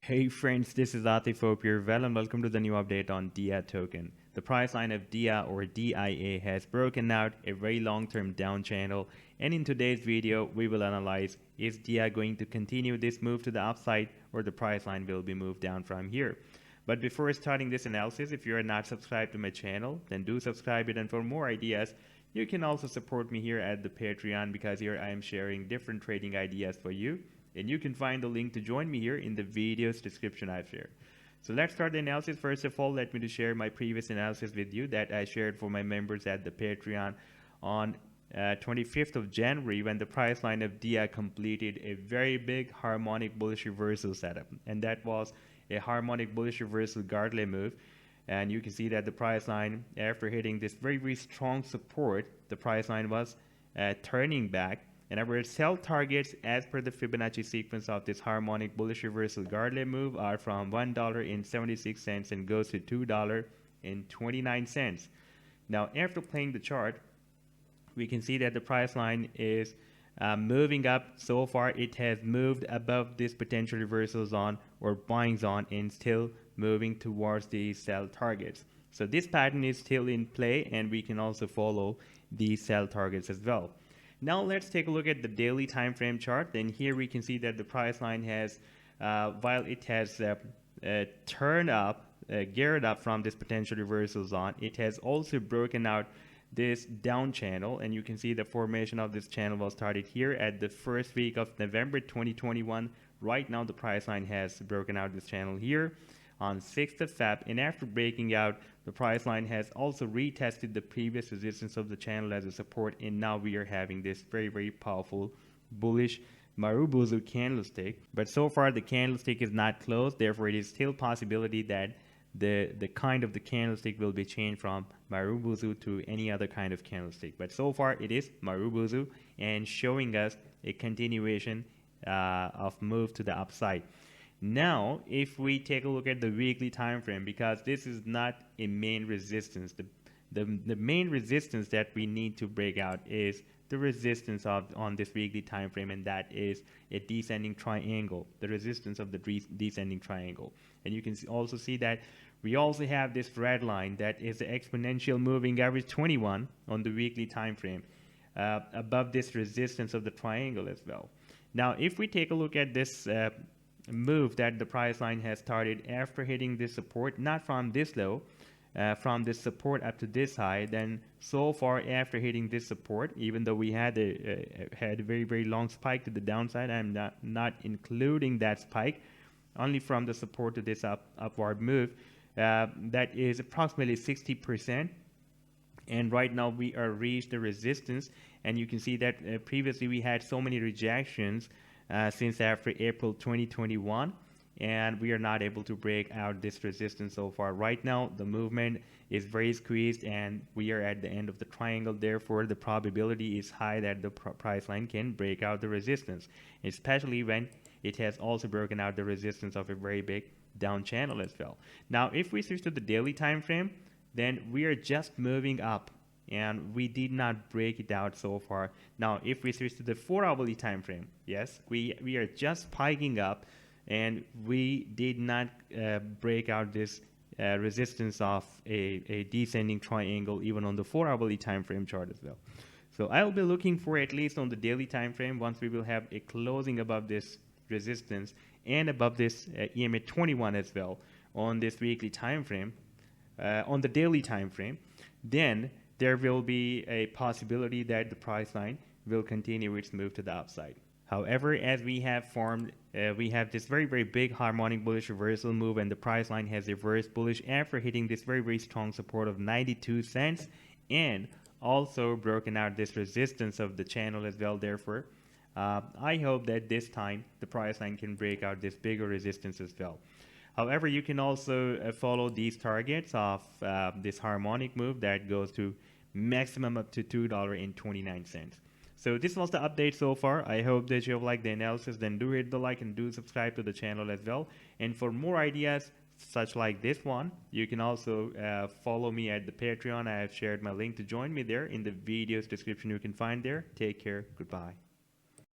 Hey friends, this is Atif. Hope you're well and welcome to the new update on DIA token. The price line of DIA or DIA has broken out a very long-term down channel, and in today's video we will analyze, is DIA going to continue this move to the upside or the price line will be moved down from here. But before starting this analysis, if you are not subscribed to my channel, then do subscribe it, and for more ideas you can also support me here at the Patreon, because here I am sharing different trading ideas for you. And you can find the link to join me here in the video's description I've shared. So let's start the analysis. First of all, let me to share my previous analysis with you that I shared for my members at the Patreon on 25th of January, when the price line of DIA completed a very big harmonic bullish reversal setup. And that was a harmonic bullish reversal Gardley move. And you can see that the price line, after hitting this very strong support, the price line was turning back. And our sell targets as per the Fibonacci sequence of this harmonic bullish reversal Gardley move are from $1.76 and goes to $2.29. Now after playing the chart, we can see that the price line is moving up. So far it has moved above this potential reversal zone or buying zone and still moving towards the sell targets. So this pattern is still in play, and we can also follow the sell targets as well. Now let's take a look at the daily time frame chart. Then here we can see that the price line has, while it has turned up, geared up from this potential reversal zone, it has also broken out this down channel, and you can see the formation of this channel was started here at the first week of November 2021. Right now the price line has broken out this channel here on 6th of Feb, and after breaking out, the price line has also retested the previous resistance of the channel as a support, and now we are having this very powerful bullish Marubozu candlestick. But so far the candlestick is not closed, therefore it is still possibility that the kind of the candlestick will be changed from Marubozu to any other kind of candlestick. But so far it is Marubozu and showing us a continuation of move to the upside. Now if we take a look at the weekly time frame, because this is not a main resistance, the main resistance that we need to break out is the resistance on this weekly time frame, and that is a descending triangle, the resistance of the descending triangle. And you can also see that we also have this red line that is the exponential moving average 21 on the weekly time frame, above this resistance of the triangle as well. Now if we take a look at this move that the price line has started after hitting this support, not from this low, from this support up to this high, then so far after hitting this support, even though we had a very long spike to the downside, I'm not including that spike, only from the support to this upward move, that is approximately 60%. And right now we are reached the resistance, and you can see that previously we had so many rejections since after April 2021, and we are not able to break out this resistance so far. Right now the movement is very squeezed and we are at the end of the triangle, therefore the probability is high that the price line can break out the resistance, especially when it has also broken out the resistance of a very big down channel as well. Now if we switch to the daily time frame, then we are just moving up and we did not break it out so far. Now if we switch to the 4-hourly time frame, yes, we are just spiking up and we did not break out this resistance of a descending triangle even on the 4-hourly time frame chart as well. So I'll be looking for, at least on the daily time frame, once we will have a closing above this resistance and above this EMA 21 as well on this weekly time frame, on the daily time frame, then there will be a possibility that the price line will continue its move to the upside. However, as we have formed, we have this very big harmonic bullish reversal move, and the price line has reversed bullish after hitting this very strong support of 92 cents and also broken out this resistance of the channel as well. Therefore, I hope that this time the price line can break out this bigger resistance as well. However, you can also follow these targets of this harmonic move that goes to maximum up to $2.29. So this was the update so far. I hope that you have liked the analysis. Then do hit the like and do subscribe to the channel as well. And for more ideas such like this one, you can also follow me at the Patreon. I have shared my link to join me there in the video's description. You can find there. Take care. Goodbye.